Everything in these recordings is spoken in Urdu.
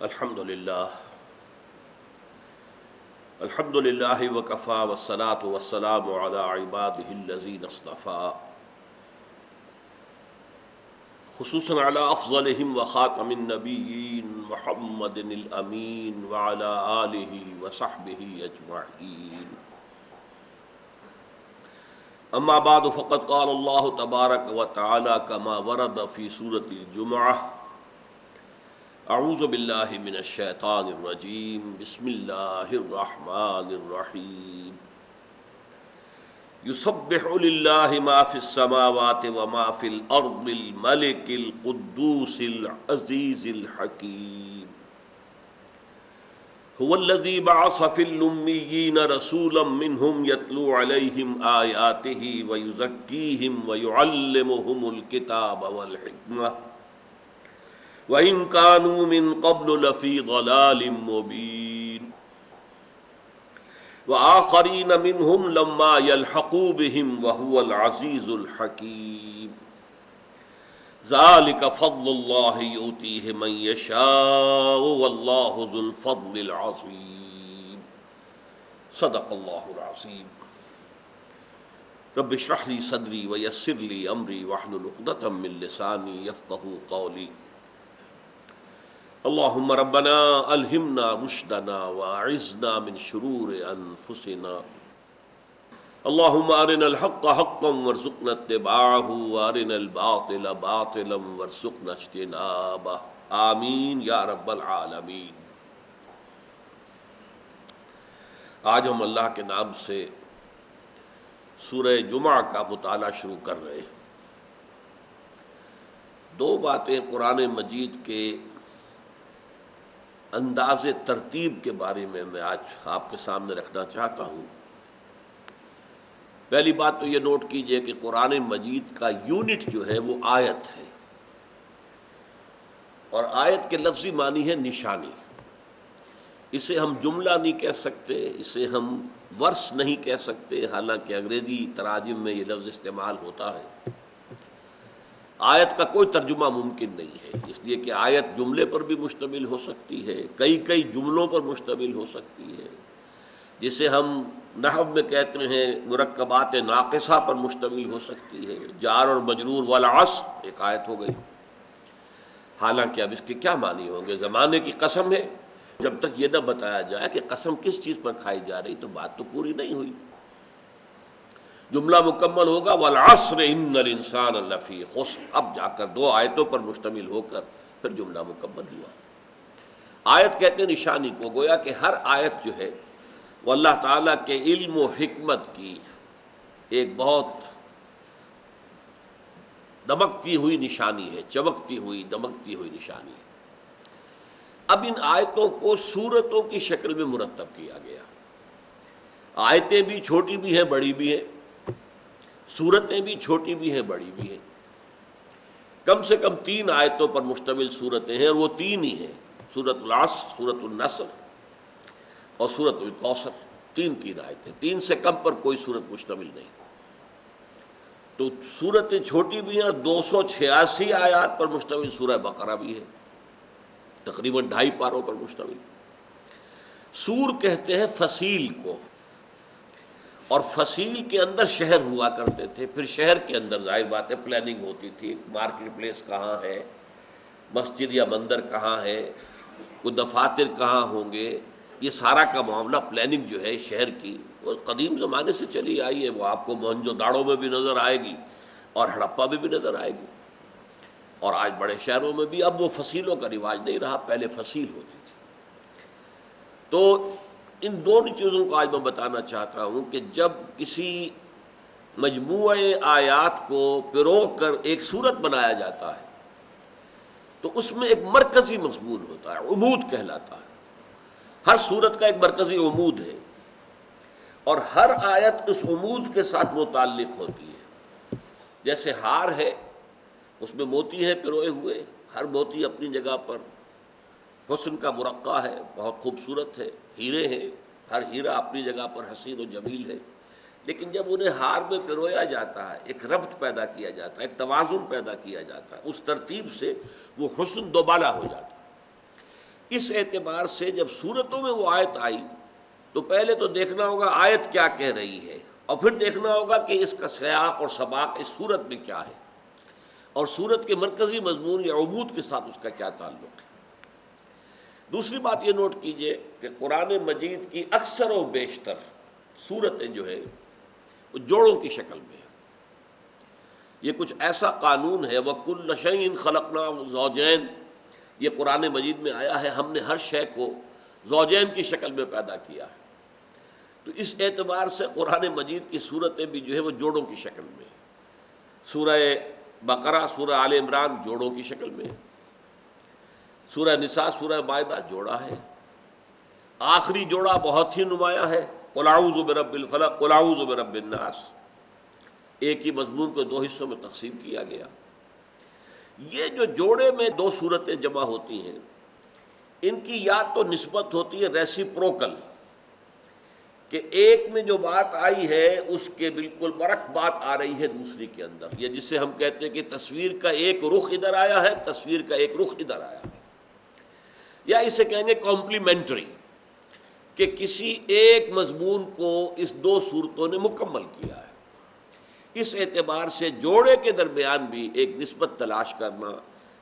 الحمد للہ وکفا والصلاة والسلام علی عباده الذین اصطفى خصوصاً علی افضلہم وخاتم النبیین محمد الامین وعلی آلہ وصحبہ اجمعین. اما بعد فقد قال اللہ تبارک وتعالی کما ورد فی سورۃ الجمعہ: اعوذ باللہ من الشیطان الرجیم بسم اللہ الرحمن الرحیم. یسبح للہ ما فی السماوات وما فی الارض الملک القدوس العزیز الحکیم. هو الذی بعث فی الامیین رسولا منہم یتلو علیہم آیاتہ ویزکیہم ویعلمہم الکتاب والحکمہ وَإِن كَانُوا مِن قَبْلُ لَفِي ضَلَالٍ مُّبِينٍ وَآخَرِينَ مِنْهُمْ لَمَّا يَلْحَقُوا بِهِمْ وَهُوَ الْعَزِيزُ الْحَكِيمُ. ذَلِكَ فَضْلُ اللَّهِ يُؤْتِيهِ مَن يَشَاءُ وَاللَّهُ ذُو الْفَضْلِ الْعَظِيمِ. صدق اللہ العظیم. رب اشرح لي صدری ويسر لي أمری واحلل عقدۃ من لسانی یفقہوا قولی. اللہم ربنا الہمنا رشدنا واعذنا من شرور انفسنا. اللہم ارنا الحق حقا وارزقنا اتباعہ وارنا الباطل باطلا وارزقنا اجتنابہ. آمین یا رب العالمین. آج ہم اللہ کے نام سے سورہ جمعہ کا مطالعہ شروع کر رہے ہیں. دو باتیں قرآن مجید کے انداز ترتیب کے بارے میں آج آپ کے سامنے رکھنا چاہتا ہوں. پہلی بات تو یہ نوٹ کیجئے کہ قرآن مجید کا یونٹ جو ہے وہ آیت ہے، اور آیت کے لفظی معنی ہے نشانی. اسے ہم جملہ نہیں کہہ سکتے، اسے ہم ورس نہیں کہہ سکتے، حالانکہ انگریزی تراجم میں یہ لفظ استعمال ہوتا ہے. آیت کا کوئی ترجمہ ممکن نہیں ہے، اس لیے کہ آیت جملے پر بھی مشتمل ہو سکتی ہے، کئی جملوں پر مشتمل ہو سکتی ہے، جسے ہم نحو میں کہتے ہیں مرکبات ناقصہ پر مشتمل ہو سکتی ہے. جار اور مجرور والعصر ایک آیت ہو گئی. حالانکہ اب اس کے کیا معنی ہوں گے؟ زمانے کی قسم ہے. جب تک یہ نہ بتایا جائے کہ قسم کس چیز پر کھائی جا رہی تو بات تو پوری نہیں ہوئی. جملہ مکمل ہوگا والعصر ان الانسان لفی خسر. اب جا کر دو آیتوں پر مشتمل ہو کر پھر جملہ مکمل ہوا. آیت کہتے ہیں نشانی کو، گویا کہ ہر آیت جو ہے وہ اللہ تعالیٰ کے علم و حکمت کی ایک بہت دمکتی ہوئی نشانی ہے، چمکتی ہوئی دمکتی ہوئی نشانی ہے. اب ان آیتوں کو سورتوں کی شکل میں مرتب کیا گیا. آیتیں بھی چھوٹی بھی ہیں بڑی بھی ہیں، سورتیں بھی چھوٹی بھی ہیں بڑی بھی ہیں. کم سے کم 3 آیتوں پر مشتمل سورتیں ہیں، اور وہ 3 ہی ہیں: سورۃ العصر، سورۃ النصر اور سورۃ الکوثر. 3 آیتیں، 3 سے کم پر کوئی سورت مشتمل نہیں. تو سورتیں چھوٹی بھی ہیں، اور 286 آیات پر مشتمل سورہ بقرہ بھی ہے، تقریباً 2.5 پاروں پر مشتمل. سور کہتے ہیں فصیل کو، اور فصیل کے اندر شہر ہوا کرتے تھے. پھر شہر کے اندر ظاہر بات ہے پلاننگ ہوتی تھی، مارکیٹ پلیس کہاں ہے، مسجد یا مندر کہاں ہے، کوئی دفاتر کہاں ہوں گے، یہ سارا کا معاملہ پلاننگ جو ہے شہر کی وہ قدیم زمانے سے چلی آئی ہے. وہ آپ کو موہنجو داڑو میں بھی نظر آئے گی اور ہڑپا میں بھی نظر آئے گی، اور آج بڑے شہروں میں بھی. اب وہ فصیلوں کا رواج نہیں رہا، پہلے فصیل ہوتی تھی. تو ان دونوں چیزوں کو آج میں بتانا چاہتا ہوں کہ جب کسی مجموعہ آیات کو پرو کر ایک صورت بنایا جاتا ہے تو اس میں ایک مرکزی مضمون ہوتا ہے، عمود کہلاتا ہے. ہر صورت کا ایک مرکزی عمود ہے، اور ہر آیت اس عمود کے ساتھ متعلق ہوتی ہے. جیسے ہار ہے، اس میں موتی ہے پروئے ہوئے، ہر موتی اپنی جگہ پر حسن کا مرقع ہے، بہت خوبصورت ہے. ہیرے ہیں، ہر ہیرا اپنی جگہ پر حسین و جمیل ہے. لیکن جب انہیں ہار میں پرویا جاتا ہے، ایک ربط پیدا کیا جاتا ہے، ایک توازن پیدا کیا جاتا ہے، اس ترتیب سے وہ حسن دوبالا ہو جاتا ہے. اس اعتبار سے جب صورتوں میں وہ آیت آئی تو پہلے تو دیکھنا ہوگا آیت کیا کہہ رہی ہے، اور پھر دیکھنا ہوگا کہ اس کا سیاق اور سباق اس صورت میں کیا ہے، اور صورت کے مرکزی مضمون یا عبود کے ساتھ اس کا کیا تعلق ہے۔ دوسری بات یہ نوٹ کیجئے کہ قرآن مجید کی اکثر و بیشتر صورتیں جو ہے وہ جوڑوں کی شکل میں ہیں۔ یہ کچھ ایسا قانون ہے، وَكُلَّ شَيْءٍ خَلَقْنَاهُ زَوْجَيْنِ، یہ قرآن مجید میں آیا ہے، ہم نے ہر شے کو زوجین کی شکل میں پیدا کیا ہے۔ تو اس اعتبار سے قرآن مجید کی صورتیں بھی جو ہے وہ جوڑوں کی شکل میں ہیں۔ سورہ بقرہ، سورہ آل عمران جوڑوں کی شکل میں ہے، سورہ نساء، سورہ مائدہ جوڑا ہے، آخری جوڑا بہت ہی نمایاں ہے، قُلْ أَعُوذُ بِرَبِّ الْفَلَقِ قُلْ أَعُوذُ بِرَبِّ النَّاسِ، ایک ہی مضمون کو دو حصوں میں تقسیم کیا گیا۔ یہ جو جوڑے میں دو صورتیں جمع ہوتی ہیں، ان کی یا تو نسبت ہوتی ہے ریسیپروکل، کہ ایک میں جو بات آئی ہے اس کے بالکل برعکس بات آ رہی ہے دوسری کے اندر، یا جسے ہم کہتے ہیں کہ تصویر کا ایک رخ ادھر آیا ہے، تصویر کا ایک رخ ادھر آیا ہے، یا اسے کہیں گے کمپلیمنٹری، کہ کسی ایک مضمون کو اس دو صورتوں نے مکمل کیا ہے۔ اس اعتبار سے جوڑے کے درمیان بھی ایک نسبت تلاش کرنا،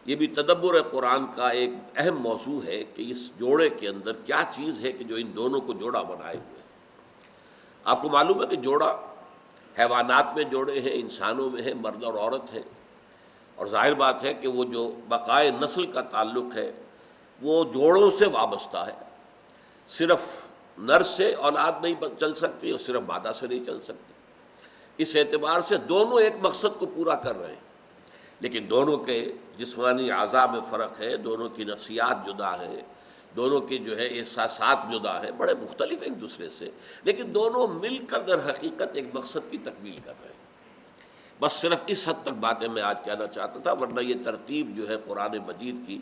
یہ بھی تدبر قرآن کا ایک اہم موضوع ہے کہ اس جوڑے کے اندر کیا چیز ہے کہ جو ان دونوں کو جوڑا بنائے ہوئے ہیں۔ آپ کو معلوم ہے کہ جوڑا حیوانات میں جوڑے ہیں، انسانوں میں ہیں، مرد اور عورت ہیں، اور ظاہر بات ہے کہ وہ جو بقائے نسل کا تعلق ہے وہ جوڑوں سے وابستہ ہے۔ صرف نر سے اولاد نہیں چل سکتی اور صرف مادہ سے نہیں چل سکتی۔ اس اعتبار سے دونوں ایک مقصد کو پورا کر رہے ہیں، لیکن دونوں کے جسمانی اعضاء میں فرق ہے، دونوں کی نفسیات جدا ہے، دونوں کے جو ہے احساسات جدا ہیں، بڑے مختلف ایک دوسرے سے، لیکن دونوں مل کر در حقیقت ایک مقصد کی تکمیل کر رہے ہیں۔ بس صرف اس حد تک باتیں میں آج کہنا چاہتا تھا، ورنہ یہ ترتیب جو ہے قرآن مجید کی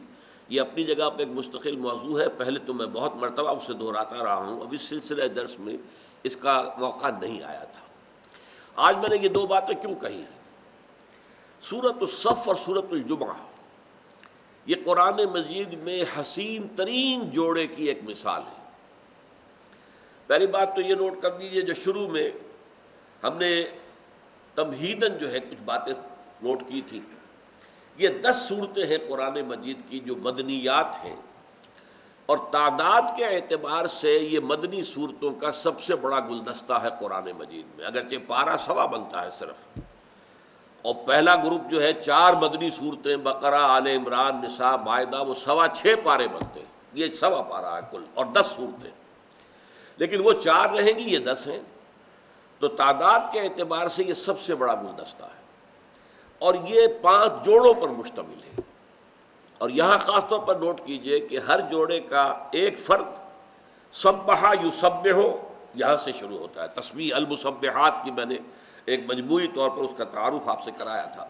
یہ اپنی جگہ پہ ایک مستقل موضوع ہے۔ پہلے تو میں بہت مرتبہ اسے دہراتا رہا ہوں، اب اس سلسلہ درس میں اس کا موقع نہیں آیا تھا۔ آج میں نے یہ دو باتیں کیوں کہی ہیں؟ سورۃ الصف اور سورۃ الجمعہ یہ قرآن مجید میں حسین ترین جوڑے کی ایک مثال ہے۔ پہلی بات تو یہ نوٹ کر لیجیے، جو شروع میں ہم نے تمہیداً جو ہے کچھ باتیں نوٹ کی تھی، یہ 10 صورتیں ہیں قرآن مجید کی جو مدنیات ہیں، اور تعداد کے اعتبار سے یہ مدنی صورتوں کا سب سے بڑا گلدستہ ہے قرآن مجید میں، اگرچہ پارہ سوا بنتا ہے صرف، اور پہلا گروپ جو ہے 4 مدنی صورتیں بقرہ، آل عمران، نساء، مائدہ، وہ 6.25 پارے بنتے ہیں، یہ سوا پارہ ہے کل، اور 10 صورتیں، لیکن وہ 4 رہیں گی، یہ 10 ہیں، تو تعداد کے اعتبار سے یہ سب سے بڑا گلدستہ ہے، اور یہ 5 جوڑوں پر مشتمل ہے۔ اور یہاں خاص طور پر نوٹ کیجئے کہ ہر جوڑے کا ایک فرد سبح یسبح یہاں سے شروع ہوتا ہے۔ تسبیح المسبحات کی میں نے ایک مجموعی طور پر اس کا تعارف آپ سے کرایا تھا۔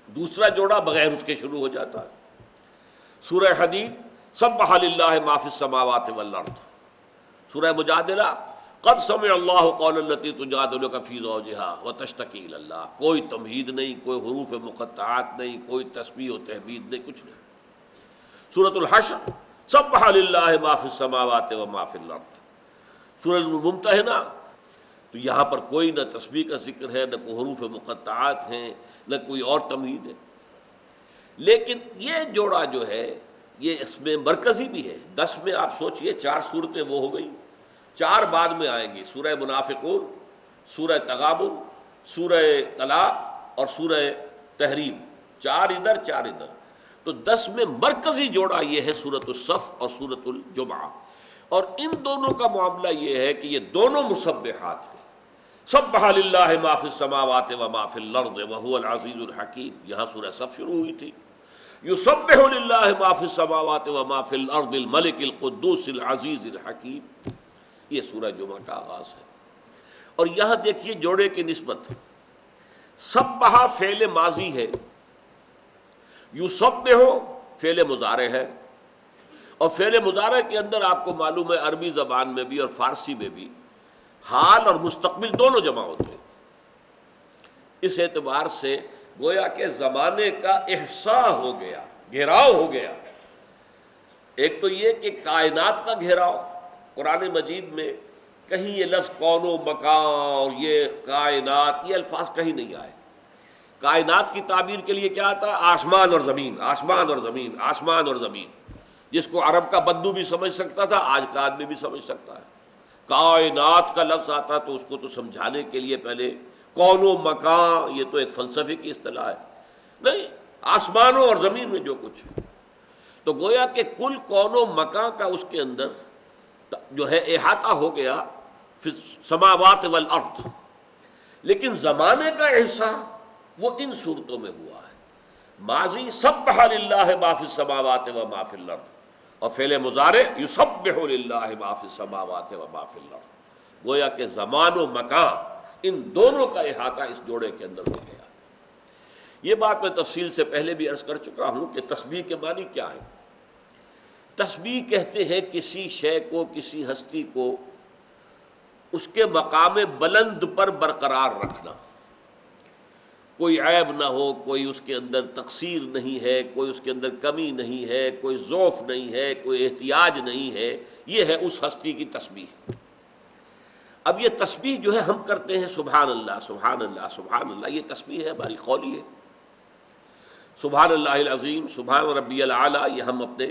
دوسرا جوڑا بغیر اس کے شروع ہو جاتا ہے۔ سورہ حدید سبح للہ ما فی السماوات والارض۔ سورہ مجادلہ قد سمع اللہ قول التی تجادلک فی زوجها وتشتکی الی اللہ، کوئی تمہید نہیں، کوئی حروف مقطعات نہیں، کوئی تسبیح و تحمید نہیں، کچھ نہیں۔ سورۃ الحشر سبح للہ ما فی السماوات وما فی الارض۔ سورۃ الممتحنہ تو یہاں پر کوئی نہ تسبیح کا ذکر ہے، نہ کوئی حروف مقطعات ہیں، نہ کوئی اور تمہید ہے، لیکن یہ جوڑا جو ہے یہ اس میں مرکزی بھی ہے۔ 10 میں آپ سوچئے 4 صورتیں وہ ہو گئی، 4 بعد میں آئیں گی، سورہ منافقون، سورہ تغابن، سورہ طلاق اور سورہ تحریم، 4 ادھر 4 ادھر، تو 10 میں مرکزی جوڑا یہ ہے سورۃ الصف اور سورۃ الجمعہ، اور ان دونوں کا معاملہ یہ ہے کہ یہ دونوں مسبحات ہیں۔ سبح للہ ما فی السماوات وما فی الارض وہو العزیز الحکیم، یہاں سورہ صف شروع ہوئی تھی۔ یسبح للہ ما فی السماوات وما فی الارض الملک القدوس العزیز الحکیم، یہ سورہ جمعہ کا آغاز ہے۔ اور یہاں دیکھیے جوڑے کی نسبت، سبح فعل ماضی ہے، یسبح فعل مضارع ہے، اور فعل مضارع کے اندر آپ کو معلوم ہے عربی زبان میں بھی اور فارسی میں بھی حال اور مستقبل دونوں جمع ہوتے ہیں۔ اس اعتبار سے گویا کہ زمانے کا احصاء ہو گیا، گھیراؤ ہو گیا، ایک تو یہ کہ کائنات کا گھیراؤ، قرآن مجید میں کہیں یہ لفظ کون و مکان اور یہ کائنات یہ الفاظ کہیں نہیں آئے۔ کائنات کی تعبیر کے لیے کیا آتا ہے؟ آسمان اور زمین، آسمان اور زمین، آسمان اور زمین، جس کو عرب کا بدو بھی سمجھ سکتا تھا، آج کا آدمی بھی سمجھ سکتا ہے۔ کائنات کا لفظ آتا تو اس کو تو سمجھانے کے لیے پہلے کون و مکان، یہ تو ایک فلسفے کی اصطلاح ہے، نہیں، آسمانوں اور زمین میں جو کچھ ہے۔ تو گویا کہ کل کون و مکان کا اس کے اندر جو ہے احاطہ ہو گیا فی السماوات والارض، لیکن زمانے کا حصہ وہ ان صورتوں میں ہوا ہے۔ ماضی سبح للہ ما فی السماوات و ما فی الارض، اور فعل مضارع یسبح للہ ما فی السماوات و ما فی الارض۔ گویا کہ زمان و مکان ان دونوں کا احاطہ اس جوڑے کے اندر ہو گیا۔ یہ بات میں تفصیل سے پہلے بھی عرض کر چکا ہوں کہ تسبیح کے معنی کیا ہے۔ تسبیح کہتے ہیں کسی شے کو، کسی ہستی کو اس کے مقام بلند پر برقرار رکھنا، کوئی عیب نہ ہو، کوئی اس کے اندر تقصیر نہیں ہے، کوئی اس کے اندر کمی نہیں ہے، کوئی ضعف نہیں ہے، کوئی احتیاج نہیں ہے، یہ ہے اس ہستی کی تسبیح۔ اب یہ تسبیح جو ہے ہم کرتے ہیں سبحان اللہ سبحان اللہ سبحان اللہ، یہ تسبیح ہے ہماری قولی ہے۔ سبحان اللہ العظیم، سبحان ربی العلیٰ، یہ ہم اپنے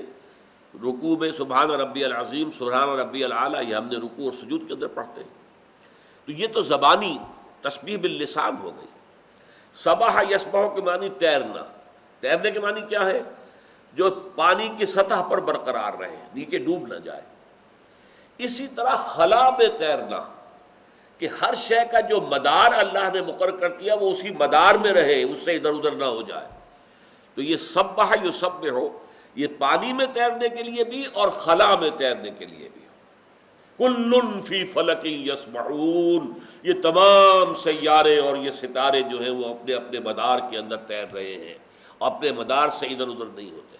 رکوع میں سبحان ربی العظیم سبحان ربی العلیٰ یہ ہم نے رکوع اور سجود کے اندر پڑھتے ہیں۔ تو یہ تو زبانی تسبیح باللسان ہو گئی۔ سبح یسبح کے معنی تیرنا، تیرنے کے معنی کیا ہے؟ جو پانی کی سطح پر برقرار رہے، نیچے ڈوب نہ جائے۔ اسی طرح خلا میں تیرنا، کہ ہر شے کا جو مدار اللہ نے مقرر کر دیا وہ اسی مدار میں رہے، اس سے ادھر ادھر نہ ہو جائے۔ تو یہ سبح یسبح یہ پانی میں تیرنے کے لیے بھی اور خلا میں تیرنے کے لیے بھی۔ کل فی فلک یسبحون، یہ تمام سیارے اور یہ ستارے جو ہیں وہ اپنے اپنے مدار کے اندر تیر رہے ہیں، اپنے مدار سے ادھر ادھر نہیں ہوتے۔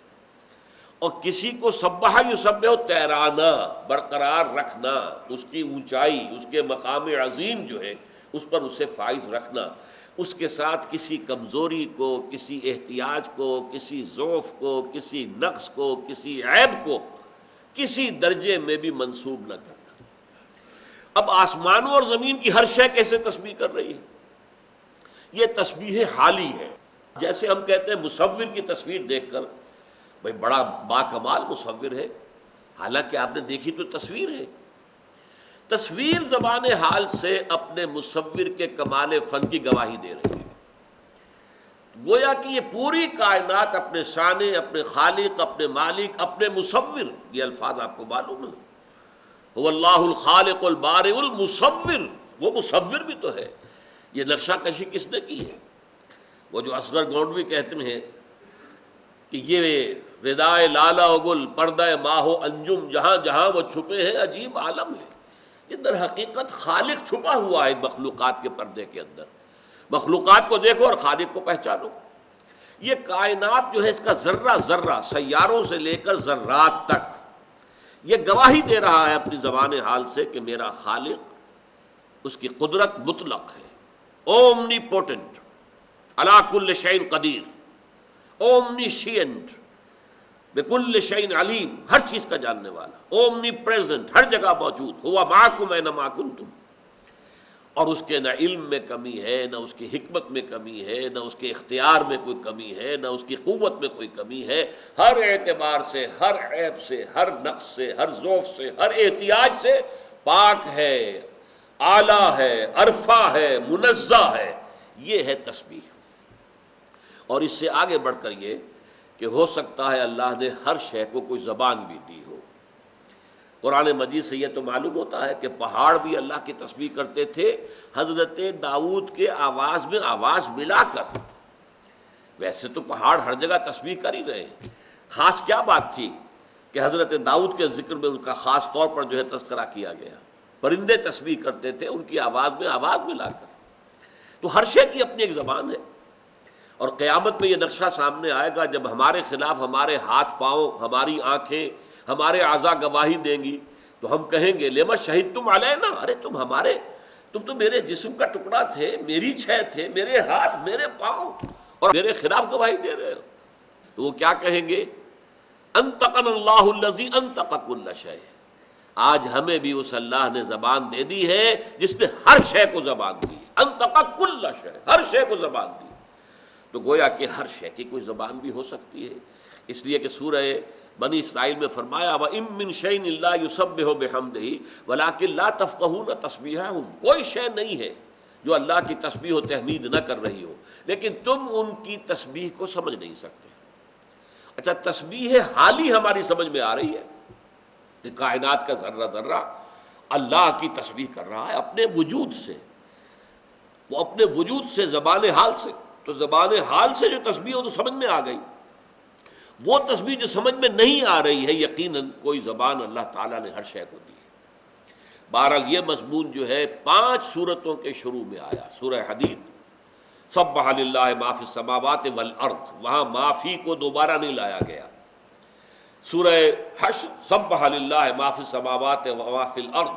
اور کسی کو سبح یسبح تیرانا، برقرار رکھنا، اس کی اونچائی، اس کے مقام عظیم جو ہے اس پر اسے فائز رکھنا، اس کے ساتھ کسی کمزوری کو، کسی احتیاج کو، کسی ضعف کو، کسی نقص کو، کسی عیب کو کسی درجے میں بھی منسوب نہ کرنا۔ اب آسمانوں اور زمین کی ہر شے کیسے تسبیح کر رہی ہے؟ یہ تسبیح حالی ہے۔ جیسے ہم کہتے ہیں مصور کی تصویر دیکھ کر بھائی بڑا باکمال مصور ہے، حالانکہ آپ نے دیکھی تو تصویر ہے۔ تصویر زبان حال سے اپنے مصور کے کمال فن کی گواہی دے رہی ہے۔ گویا کہ یہ پوری کائنات اپنے شانے، اپنے خالق، اپنے مالک، اپنے مصور، یہ الفاظ آپ کو معلوم ہے، هو اللہ الخالق البارئ المصور، وہ مصور بھی تو ہے۔ یہ نقشہ کشی کس نے کی ہے؟ وہ جو اصغر گونڈوی کہتے ہیں کہ یہ ردائے لالا و گل، پردہ ماہ و انجم، جہاں جہاں وہ چھپے ہیں عجیب عالم ہے۔ یہ در حقیقت خالق چھپا ہوا ہے مخلوقات کے پردے کے اندر۔ مخلوقات کو دیکھو اور خالق کو پہچانو۔ یہ کائنات جو ہے اس کا ذرہ ذرہ، سیاروں سے لے کر ذرات تک، یہ گواہی دے رہا ہے اپنی زبان حال سے کہ میرا خالق، اس کی قدرت مطلق ہے، اومنی پوٹنٹ، علی کل شیء قدیر، اومنیشینٹ، بکل شیء علیم، ہر چیز کا جاننے والا، اومنی پریزنٹ، ہر جگہ موجود، ہوا معکم اینما کنتم۔ اور اس کے نہ علم میں کمی ہے، نہ اس کی حکمت میں کمی ہے، نہ اس کے اختیار میں کوئی کمی ہے، نہ اس کی قوت میں کوئی کمی ہے۔ ہر اعتبار سے، ہر عیب سے، ہر نقص سے، ہر ضعف سے، ہر احتیاج سے پاک ہے، اعلیٰ ہے، عرفہ ہے، منزہ ہے۔ یہ ہے تسبیح۔ اور اس سے آگے بڑھ کر یہ کہ ہو سکتا ہے اللہ نے ہر شے کو کوئی زبان بھی دی ہو۔ قرآن مجید سے یہ تو معلوم ہوتا ہے کہ پہاڑ بھی اللہ کی تسبیح کرتے تھے، حضرت داؤد کے آواز میں آواز ملا کر۔ ویسے تو پہاڑ ہر جگہ تسبیح کر ہی رہے ہیں، خاص کیا بات تھی کہ حضرت داؤد کے ذکر میں ان کا خاص طور پر جو ہے تذکرہ کیا گیا۔ پرندے تسبیح کرتے تھے ان کی آواز میں آواز ملا کر۔ تو ہر شے کی اپنی ایک زبان ہے۔ اور قیامت میں یہ نقشہ سامنے آئے گا جب ہمارے خلاف ہمارے ہاتھ پاؤں، ہماری آنکھیں، ہمارے اعضاء گواہی دیں گی، تو ہم کہیں گے لما شہدتم علینا، ارے تم تو میرے جسم کا ٹکڑا تھے، میری چھے تھے، میرے ہاتھ، میرے پاؤں، اور میرے خلاف گواہی دے رہے ہو۔ تو وہ کیا کہیں گے انطقنا اللہ الذی انطق کل شیء، آج ہمیں بھی اس اللہ نے زبان دے دی ہے جس نے ہر شے کو زبان دی، انطق کل شیء، ہر شے کو زبان دی۔ تو گویا کہ ہر شے کی کوئی زبان بھی ہو سکتی ہے، اس لیے کہ سورہ بنی اسرائیل میں فرمایا وَإِن مِّن شَيْءٍ إِلَّا يُسَبِّحُ بِحَمْدِهِ وَلَٰكِن لَّا تَفْقَهُونَ تَسْبِيحَهُمْ، کوئی شے نہیں ہے جو اللہ کی تسبیح و تحمید نہ کر رہی ہو، لیکن تم ان کی تسبیح کو سمجھ نہیں سکتے۔ اچھا، تسبیح حالی ہماری سمجھ میں آ رہی ہے کہ کائنات کا ذرہ ذرہ اللہ کی تسبیح کر رہا ہے اپنے وجود سے، وہ اپنے وجود سے، زبان حال سے، تو زبان حال سے جو تسبیح ہو تو سمجھ میں آ گئی۔ وہ تسبیح جو سمجھ میں نہیں آ رہی ہے، یقیناً کوئی زبان اللہ تعالیٰ نے ہر شے کو دی ہے۔ بہرحال یہ مضمون جو ہے 5 سورتوں کے شروع میں آیا، سورہ حدید سبح للہ ما فی السماوات والارض، وہاں ما فی کو دوبارہ نہیں لایا گیا۔ سورہ حشر سبح للہ ما فی السماوات وما فی الارض،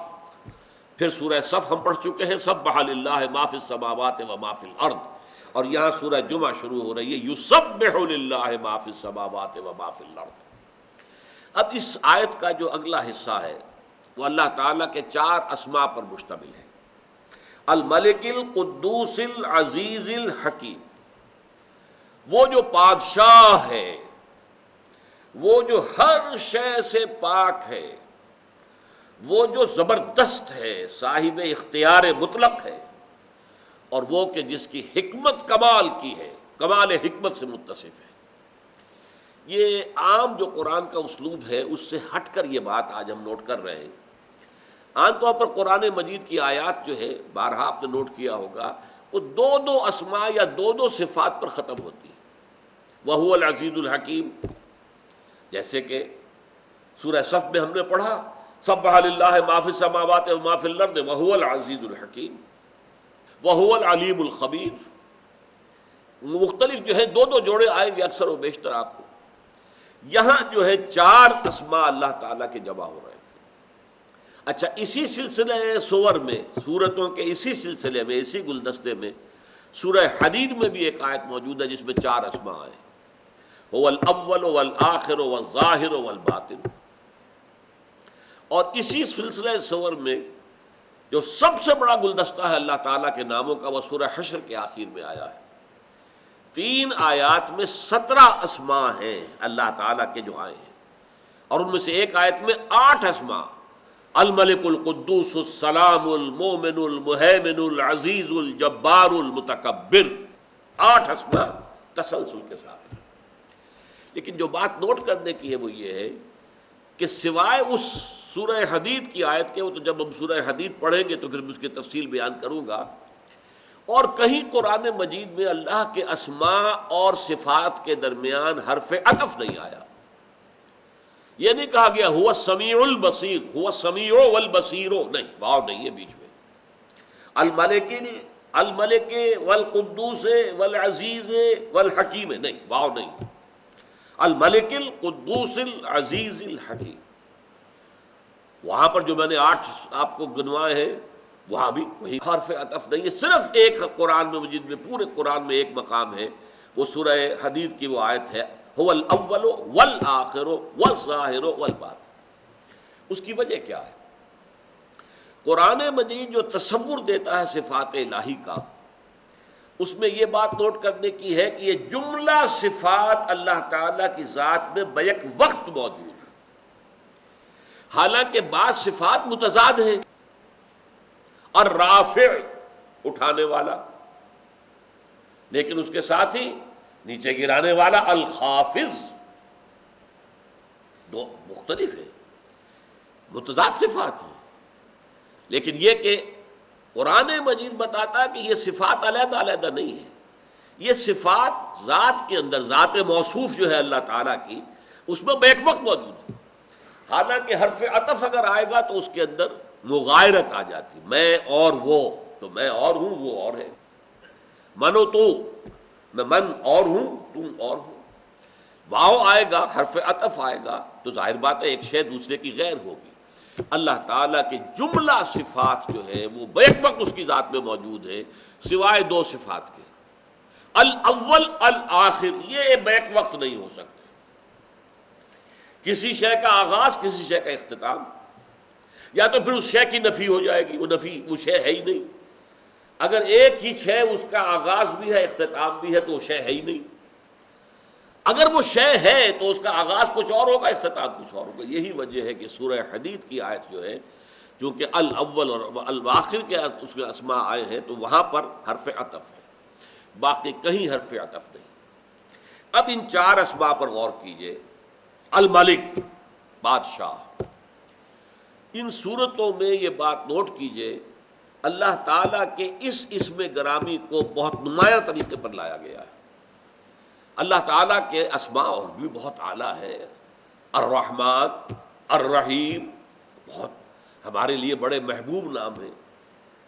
پھر سورہ صف ہم پڑھ چکے ہیں سبح للہ ما فی السماوات وما فی الارض، اور یہاں سورہ جمعہ شروع ہو رہی ہے یسبح للہ ما فی السماوات وما فی الارض۔ اب اس آیت کا جو اگلا حصہ ہے وہ اللہ تعالیٰ کے 4 اسماء پر مشتمل ہے، الملک القدوس العزیز الحکیم، وہ جو بادشاہ ہے، وہ جو ہر شے سے پاک ہے، وہ جو زبردست ہے، صاحب اختیار مطلق ہے، اور وہ کہ جس کی حکمت کمال کی ہے، کمال حکمت سے متصف ہے۔ یہ عام جو قرآن کا اسلوب ہے اس سے ہٹ کر یہ بات آج ہم نوٹ کر رہے ہیں۔ عام طور پر قرآن مجید کی آیات جو ہے، بارہا آپ نے نوٹ کیا ہوگا، وہ 2 اسماء یا 2 صفات پر ختم ہوتی ہے۔ وَهُوَ الْعَزِيزُ الْحَكِيمُ، جیسے کہ سورہ صف میں ہم نے پڑھا سبح للہ ما فی السماوات وما فی الارض وَهُوَ الْعَزِيزُ الْحَكِيمُ وَهُوَ الْعَلِيمُ الْخَبِيرُ۔ مختلف جو ہے 2 جوڑے آئیں گے اکثر و بیشتر آپ کو، یہاں جو ہے 4 اسماء اللہ تعالیٰ کے جمع ہو رہے ہیں۔ اچھا، اسی سلسلے سور میں، سورتوں کے اسی سلسلے میں، اسی گلدستے میں سورہ حدید میں بھی ایک آیت موجود ہے جس میں 4 اسماء ہیں، هو الاول والآخر والظاہر والباطن۔ اور اسی سلسلے سور میں جو سب سے بڑا گلدستہ ہے اللہ تعالیٰ کے ناموں کا، وہ سورہ حشر کے آخر میں آیا ہے۔ 3 آیات میں 17 اسماء ہیں اللہ تعالیٰ کے جو آئے ہیں، اور ان میں سے ایک آیت میں 8 اسماء، الملک القدوس السلام المومن المہیمن العزیز الجبار المتکبر، 8 اسماء تسلسل کے ساتھ۔ لیکن جو بات نوٹ کرنے کی ہے وہ یہ ہے کہ سوائے اس سورہ حدید کی آیت کے، وہ تو جب ہم سورہ حدید پڑھیں گے تو پھر میں اس کی تفصیل بیان کروں گا، اور کہیں قرآن مجید میں اللہ کے اسماء اور صفات کے درمیان حرف عطف نہیں آیا۔ یہ نہیں کہا گیا هو السمیع البصیر، هو السمیع والبصیر، نہیں، واو نہیں ہے بیچ میں۔ الملک والقدوس والعزیز والحکیم، نہیں، واو نہیں، الملک القدوس العزیز الحکیم۔ وہاں پر جو میں نے 8 آپ کو گنوائے ہیں وہاں بھی وہی حرف عطف نہیں ہے، صرف ایک قرآن میں مجید میں، پورے قرآن میں ایک مقام ہے، وہ سورہ حدید کی وہ آیت ہے هو الاول والآخر والظاہر والباطن۔ اس کی وجہ کیا ہے؟ قرآن مجید جو تصور دیتا ہے صفات الہی کا، اس میں یہ بات نوٹ کرنے کی ہے کہ یہ جملہ صفات اللہ تعالیٰ کی ذات میں بیک وقت موجود ہے، حالانکہ بعض صفات متضاد ہیں، اور رافع اٹھانے والا، لیکن اس کے ساتھ ہی نیچے گرانے والا الخافض، 2 مختلف ہیں، متضاد صفات ہیں۔ لیکن یہ کہ قرآن مجید بتاتا ہے کہ یہ صفات علیحدہ علیحدہ نہیں ہے، یہ صفات ذات کے اندر، ذات موصوف جو ہے اللہ تعالیٰ کی، اس میں بیک وقت موجود ہے۔ حالانکہ حرف عطف اگر آئے گا تو اس کے اندر مغایرت آ جاتی، میں اور وہ، تو میں اور ہوں وہ اور ہے، من و تو، میں من اور ہوں تم اور ہو۔ واو آئے گا، حرف عطف آئے گا تو ظاہر بات ہے ایک شے دوسرے کی غیر ہوگی۔ اللہ تعالیٰ کے جملہ صفات جو ہے وہ بیک وقت اس کی ذات میں موجود ہے، سوائے 2 صفات کے، الاول الآخر، یہ بیک وقت نہیں ہو سکتے۔ کسی شے کا آغاز، کسی شے کا اختتام، یا تو پھر اس شے کی نفی ہو جائے گی، وہ شے ہے ہی نہیں۔ اگر ایک ہی شے اس کا آغاز بھی ہے اختتام بھی ہے تو وہ شے ہے ہی نہیں۔ اگر وہ شے ہے تو اس کا آغاز کچھ اور ہوگا، اختتام کچھ اور ہوگا۔ یہی وجہ ہے کہ سورہ حدید کی آیت جو ہے، چونکہ الاول اور الآخر کے اس کے اسماء آئے ہیں تو وہاں پر حرف عطف ہے، باقی کہیں حرف عطف نہیں۔ اب ان چار اسماء پر غور کیجئے۔ الملک، بادشاہ، ان صورتوں میں یہ بات نوٹ کیجئے، اللہ تعالیٰ کے اس اسم گرامی کو بہت نمایاں طریقے پر لایا گیا ہے۔ اللہ تعالیٰ کے اسماء اور بھی بہت اعلیٰ ہے، الرحمن، الرحیم، بہت ہمارے لیے بڑے محبوب نام ہیں۔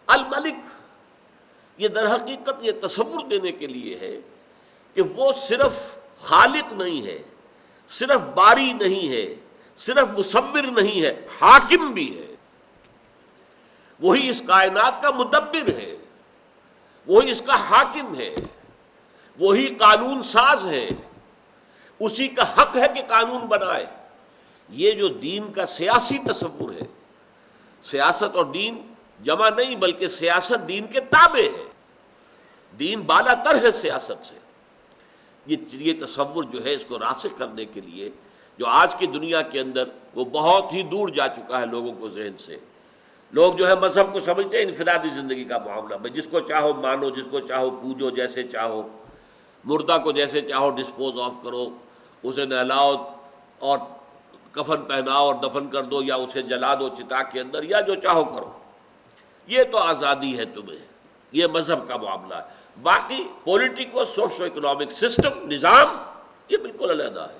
الملک، یہ در حقیقت یہ تصور دینے کے لیے ہے کہ وہ صرف خالق نہیں ہے، صرف باری نہیں ہے، صرف مصور نہیں ہے، حاکم بھی ہے۔ وہی اس کائنات کا مدبر ہے، وہی اس کا حاکم ہے، وہی قانون ساز ہے، اسی کا حق ہے کہ قانون بنائے۔ یہ جو دین کا سیاسی تصور ہے، سیاست اور دین جمع نہیں بلکہ سیاست دین کے تابع ہے، دین بالا تر ہے سیاست سے۔ یہ تصور جو ہے اس کو راسخ کرنے کے لیے جو آج کی دنیا کے اندر وہ بہت ہی دور جا چکا ہے لوگوں کو ذہن سے۔ لوگ جو ہے مذہب کو سمجھتے ہیں انفرادی زندگی کا معاملہ، بھائی جس کو چاہو مانو، جس کو چاہو پوجو، جیسے چاہو، مردہ کو جیسے چاہو ڈسپوز آف کرو، اسے نہلاؤ اور کفن پہناؤ اور دفن کر دو، یا اسے جلا دو چتا کے اندر، یا جو چاہو کرو، یہ تو آزادی ہے تمہیں، یہ مذہب کا معاملہ ہے۔ باقی پولیٹیکو سوشو اکنامک سسٹم، نظام، یہ بالکل علیحدہ ہے۔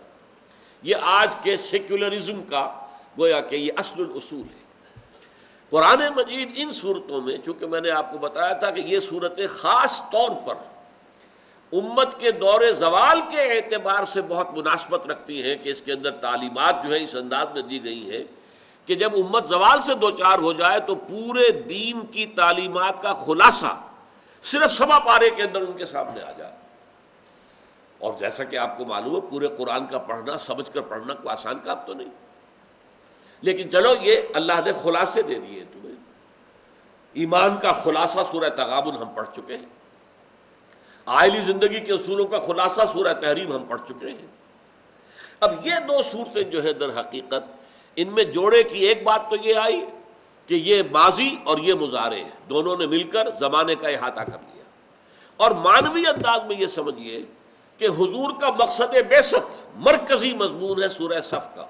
یہ آج کے سیکولرزم کا گویا کہ یہ اصل الاصول ہے۔ قرآن مجید ان صورتوں میں، چونکہ میں نے آپ کو بتایا تھا کہ یہ صورتیں خاص طور پر امت کے دور زوال کے اعتبار سے بہت مناسبت رکھتی ہیں کہ اس کے اندر تعلیمات جو ہے اس انداز میں دی گئی ہیں کہ جب امت زوال سے دوچار ہو جائے تو پورے دین کی تعلیمات کا خلاصہ صرف سوا پارے کے اندر ان کے سامنے آ جائے۔ اور جیسا کہ آپ کو معلوم ہے پورے قرآن کا پڑھنا، سمجھ کر پڑھنا کوئی آسان کام تو نہیں، لیکن چلو یہ اللہ نے خلاصے دے دیے تمہیں۔ ایمان کا خلاصہ سورہ تغابن ہم پڑھ چکے ہیں، عائلی زندگی کے اصولوں کا خلاصہ سورہ تحریم ہم پڑھ چکے ہیں۔ اب یہ دو صورتیں جو ہے در حقیقت ان میں جوڑے کی ایک بات تو یہ آئی کہ یہ ماضی اور یہ مضارع دونوں نے مل کر زمانے کا احاطہ کر لیا، اور معنوی انداز میں یہ سمجھیے کہ حضور کا مقصد بعثت مرکزی مضمون ہے سورہ صف کا،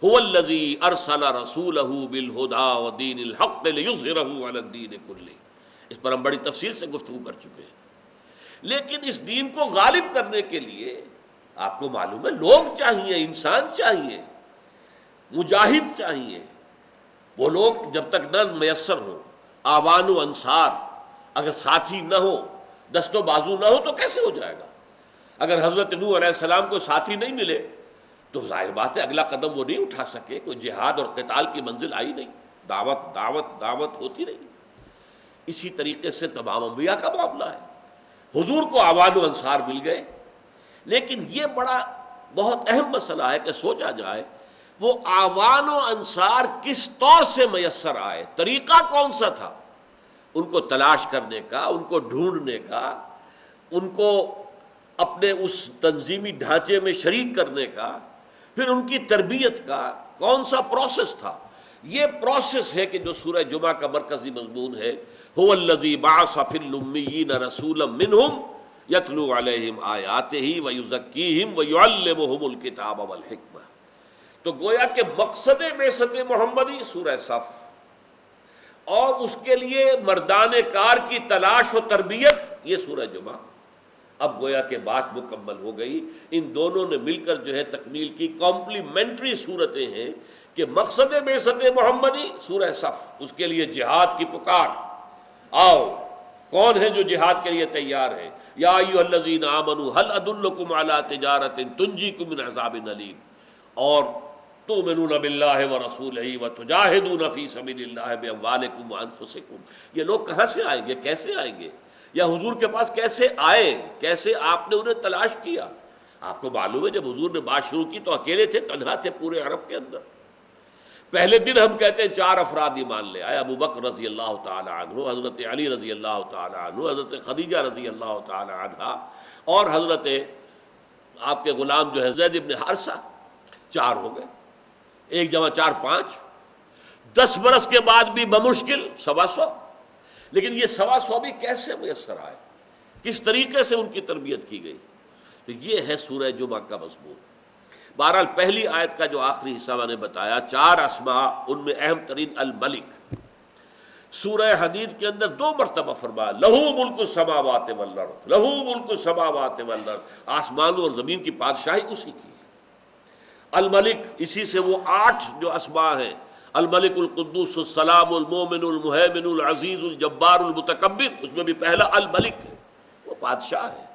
هو الذی ارسل رسولہ بالہدی ودین الحق لیظہرہ علی الدین کلہ۔ اس پر ہم بڑی تفصیل سے گفتگو کر چکے ہیں۔ لیکن اس دین کو غالب کرنے کے لیے آپ کو معلوم ہے لوگ چاہیے، انسان چاہیے، مجاہد چاہیے۔ وہ لوگ جب تک نہ میسر ہوں، آوان و انصار، اگر ساتھی نہ ہو، دست و بازو نہ ہو تو کیسے ہو جائے گا؟ اگر حضرت نوح علیہ السلام کو ساتھی نہیں ملے تو ظاہر بات ہے اگلا قدم وہ نہیں اٹھا سکے، کوئی جہاد اور قتال کی منزل آئی نہیں، دعوت دعوت دعوت ہوتی رہی۔ اسی طریقے سے تمام انبیاء کا معاملہ ہے۔ حضور کو آوان و انصار مل گئے، لیکن یہ بڑا بہت اہم مسئلہ ہے کہ سوچا جائے وہ آوان و انصار کس طور سے میسر آئے، طریقہ کون سا تھا ان کو تلاش کرنے کا، ان کو ڈھونڈنے کا، ان کو اپنے اس تنظیمی ڈھانچے میں شریک کرنے کا، پھر ان کی تربیت کا کون سا پروسیس تھا؟ یہ پروسیس ہے کہ جو سورہ جمعہ کا مرکزی مضمون ہے، هو الذی بعث فی الامیین رسولا منہم یتلو علیہم آیاتہ ویزکیہم ویعلمہم الکتاب والحکمہ۔ تو گویا کہ مقصد بعثت محمدی سورہ صف، اور اس کے لیے مردان کار کی تلاش و تربیت یہ سورہ جمعہ۔ اب گویا کہ بات مکمل ہو گئی، ان دونوں نے مل کر جو ہے تکمیل کی کمپلیمنٹری صورتیں ہیں کہ مقصد بعثت محمدی سورہ صف، اس کے لیے جہاد کی پکار، آؤ کون ہے جو جہاد کے لیے تیار ہے؟ یا ایھا الذین آمنوا هل ادلکم علی تجارۃ تنجیکم من عذاب الیم، اور تؤمنون باللہ ورسولہ وتجاہدون فی سبیل اللہ باموالکم وانفسکم۔ یہ لوگ کہاں سے آئیں گے، کیسے آئیں گے، یا حضور کے پاس کیسے آئے، کیسے آپ نے انہیں تلاش کیا؟ آپ کو معلوم ہے جب حضور نے بات شروع کی تو اکیلے تھے، تنہا تھے پورے عرب کے اندر. پہلے دن ہم کہتے ہیں 4 افراد ایمان لے آئے، ابو بکر رضی اللہ تعالی عنہ، حضرت علی رضی اللہ تعالی عنہ، حضرت خدیجہ رضی اللہ تعالی عنہا، اور حضرت آپ کے غلام جو ہے زید ابن حارثہ. 4 ہو گئے. 1 جمع 4 5. 10 برس کے بعد بھی بمشکل 125. لیکن یہ 125 بھی کیسے میسر آئے، کس طریقے سے ان کی تربیت کی گئی؟ تو یہ ہے سورہ جمعہ کا مضمون. بہرحال پہلی آیت کا جو آخری حصہ میں نے بتایا 4 اسماء، ان میں اہم ترین الملک. سورہ حدید کے اندر 2 مرتبہ فرمایا لہو ملک السماوات والارض، لہو ملک السماوات والارض، آسمانوں اور زمین کی بادشاہی اسی کی ہے. الملک، اسی سے وہ 8 جو اسماء ہیں، الملک القدوس السلام المومن المہیمن العزیز الجبار المتکبر، اس میں بھی پہلا الملک ہے، وہ بادشاہ ہے.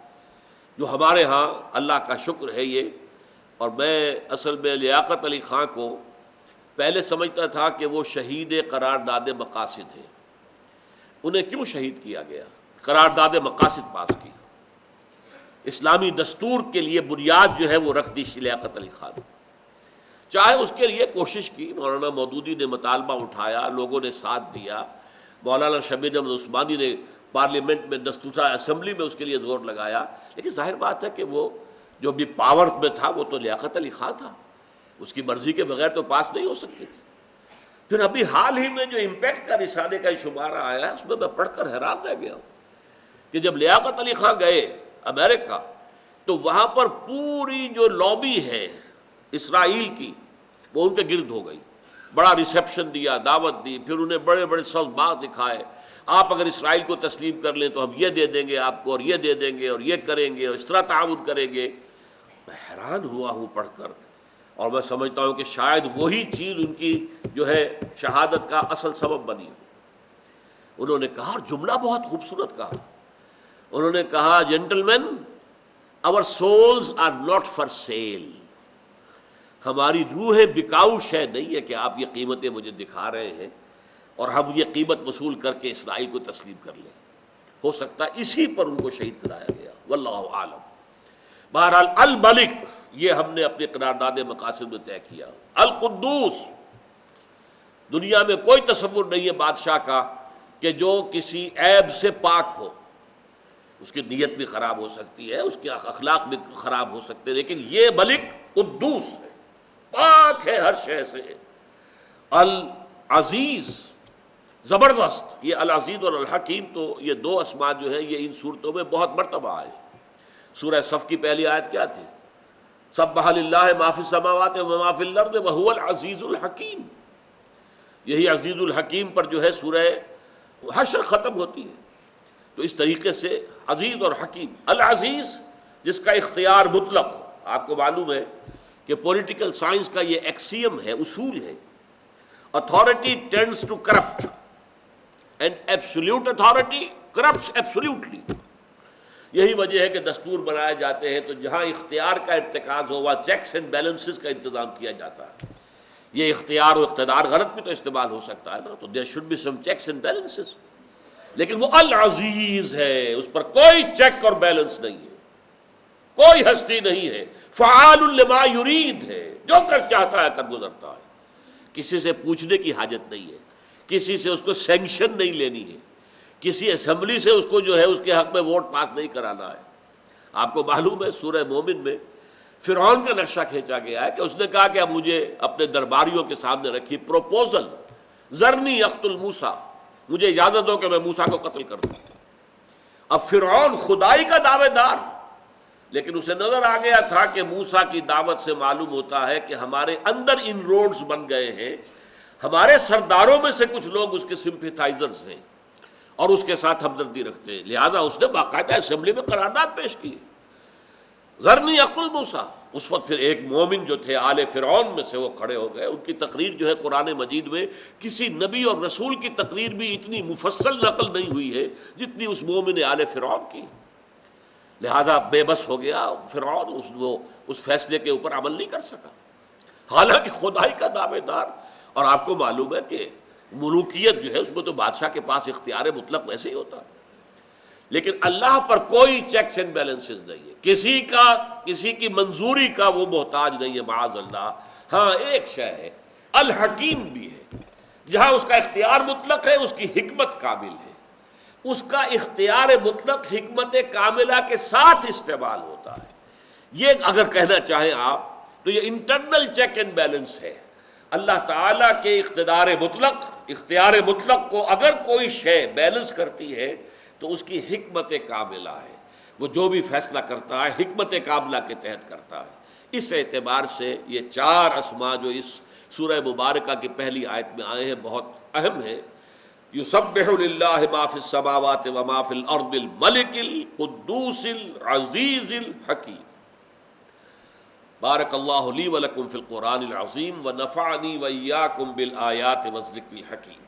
جو ہمارے ہاں اللہ کا شکر ہے یہ. اور میں اصل میں لیاقت علی خان کو پہلے سمجھتا تھا کہ وہ شہید قرارداد مقاصد ہیں. انہیں کیوں شہید کیا گیا؟ قرارداد مقاصد پاس کی، اسلامی دستور کے لیے بنیاد جو ہے وہ رکھ دی لیاقت علی خان. چاہے اس کے لیے کوشش کی، مولانا مودودی نے مطالبہ اٹھایا، لوگوں نے ساتھ دیا، مولانا شبیر احمد عثمانی نے پارلیمنٹ میں دستور اسمبلی میں اس کے لیے زور لگایا، لیکن ظاہر بات ہے کہ وہ جو بھی پاور میں تھا وہ تو لیاقت علی خان تھا، اس کی مرضی کے بغیر تو پاس نہیں ہو سکتی تھی. پھر ابھی حال ہی میں جو امپیکٹ کا رسالے کا شمارہ آیا ہے اس میں میں پڑھ کر حیران رہ گیا ہوں کہ جب لیاقت علی خان گئے امریکہ تو وہاں پر پوری جو لابی ہے اسرائیل کی وہ ان کے گرد ہو گئی. بڑا ریسیپشن دیا، دعوت دی، پھر انہیں بڑے بڑے سب بات دکھائے، آپ اگر اسرائیل کو تسلیم کر لیں تو ہم یہ دے دیں گے آپ کو، اور یہ دے دیں گے، اور یہ کریں گے، اور اس طرح تعاون کریں گے. میں حیران ہوا ہوں پڑھ کر، اور میں سمجھتا ہوں کہ شاید وہی چیز ان کی جو ہے شہادت کا اصل سبب بنی. انہوں نے کہا، اور جملہ بہت خوبصورت کہا، انہوں نے کہا gentleman our souls are not for sale. ہماری روحیں بکاؤ شے نہیں ہے کہ آپ یہ قیمتیں مجھے دکھا رہے ہیں اور ہم یہ قیمت وصول کر کے اسرائیل کو تسلیم کر لیں. ہو سکتا ہے اسی پر ان کو شہید کرایا گیا، واللہ عالم. بہرحال الملک یہ ہم نے اپنے قرارداد مقاصد میں طے کیا. القدوس، دنیا میں کوئی تصور نہیں ہے بادشاہ کا کہ جو کسی عیب سے پاک ہو. اس کی نیت بھی خراب ہو سکتی ہے، اس کے اخلاق بھی خراب ہو سکتے ہیں، لیکن یہ ملک قدوس ہے، پاک ہے ہر شے سے. العزیز، زبردست. یہ العزیز اور الحکیم تو یہ 2 اسماء جو ہے یہ ان صورتوں میں بہت مرتبہ آئے. سورہ صف کی پہلی آیت کیا تھی؟ سبح للہ ما فی السماوات و ما فی الارض وہو العزیز الحکیم. یہی عزیز الحکیم پر جو ہے سورہ حشر ختم ہوتی ہے. تو اس طریقے سے عزیز اور حکیم. العزیز جس کا اختیار مطلق ہو. آپ کو معلوم ہے کہ پولیٹیکل سائنس کا یہ ایکسیم ہے، اصول ہے، authority tends to corrupt and absolute authority corrupts absolutely. یہی وجہ ہے کہ دستور بنائے جاتے ہیں تو جہاں اختیار کا ارتکاز ہو وہاں چیکس اینڈ بیلنسز کا انتظام کیا جاتا ہے. یہ اختیار و اقتدار غلط بھی تو استعمال ہو سکتا ہے نا، تو there should be some checks and balances. لیکن وہ العزیز ہے، اس پر کوئی چیک اور بیلنس نہیں ہے، کوئی ہستی نہیں ہے. فعال لما یرید ہے، جو کر چاہتا ہے کر گزرتا ہے. کسی سے پوچھنے کی حاجت نہیں ہے، کسی سے اس کو سینکشن نہیں لینی ہے، کسی اسمبلی سے اس کو جو ہے اس کے حق میں ووٹ پاس نہیں کرانا ہے. آپ کو معلوم ہے سورہ مومن میں فرعون کا نقشہ کھینچا گیا ہے کہ اس نے کہا کہ اب مجھے اپنے درباریوں کے سامنے رکھی پروپوزل، ذرنی اقتل موسیٰ، مجھے اجازت دو کہ میں موسیٰ کو قتل کر دوں. اب فرعون خدائی کا دعوے دار، لیکن اسے نظر آ گیا تھا کہ موسیٰ کی دعوت سے معلوم ہوتا ہے کہ ہمارے اندر ان روڈز بن گئے ہیں، ہمارے سرداروں میں سے کچھ لوگ اس کے سمپیتھائزرز ہیں اور اس کے ساتھ ہمدردی رکھتے ہیں. لہٰذا اس نے باقاعدہ اسمبلی میں قرارداد پیش کی، ذرنی اقتل موسیٰ. اس وقت پھر ایک مومن جو تھے آل فرعون میں سے وہ کھڑے ہو گئے. ان کی تقریر جو ہے قرآن مجید میں کسی نبی اور رسول کی تقریر بھی اتنی مفصل نقل نہیں ہوئی ہے جتنی اس مومن آل فرعون کی. لہذا بے بس ہو گیا فرعون، وہ اس فیصلے کے اوپر عمل نہیں کر سکا، حالانکہ خدائی کا دعوے دار. اور آپ کو معلوم ہے کہ ملوکیت جو ہے اس میں تو بادشاہ کے پاس اختیار مطلق ویسے ہی ہوتا ہے. لیکن اللہ پر کوئی چیکس اینڈ بیلنسز نہیں ہے، کسی کی منظوری کا وہ محتاج نہیں ہے معاذ اللہ۔ ہاں ایک شے ہے، الحکیم بھی ہے، جہاں اس کا اختیار مطلق ہے اس کی حکمت کامل ہے، اس کا اختیار مطلق حکمت کاملہ کے ساتھ استعمال ہوتا ہے۔ یہ اگر کہنا چاہیں آپ تو یہ انٹرنل چیک اینڈ بیلنس ہے۔ اللہ تعالیٰ کے اختیار مطلق کو اگر کوئی شے بیلنس کرتی ہے تو اس کی حکمت کاملہ ہے، وہ جو بھی فیصلہ کرتا ہے حکمت کاملہ کے تحت کرتا ہے۔ اس اعتبار سے یہ 4 اسماء جو اس سورہ مبارکہ کی پہلی آیت میں آئے ہیں بہت اہم ہیں۔ یسبح للہ ما فی السماوات وما فی الارض الملک القدوس العزیز الحکیم۔ بارک اللہ لی ولکم فی القرآن العظیم ونفعنی وإیاکم بالآیات والذکر الحکیم۔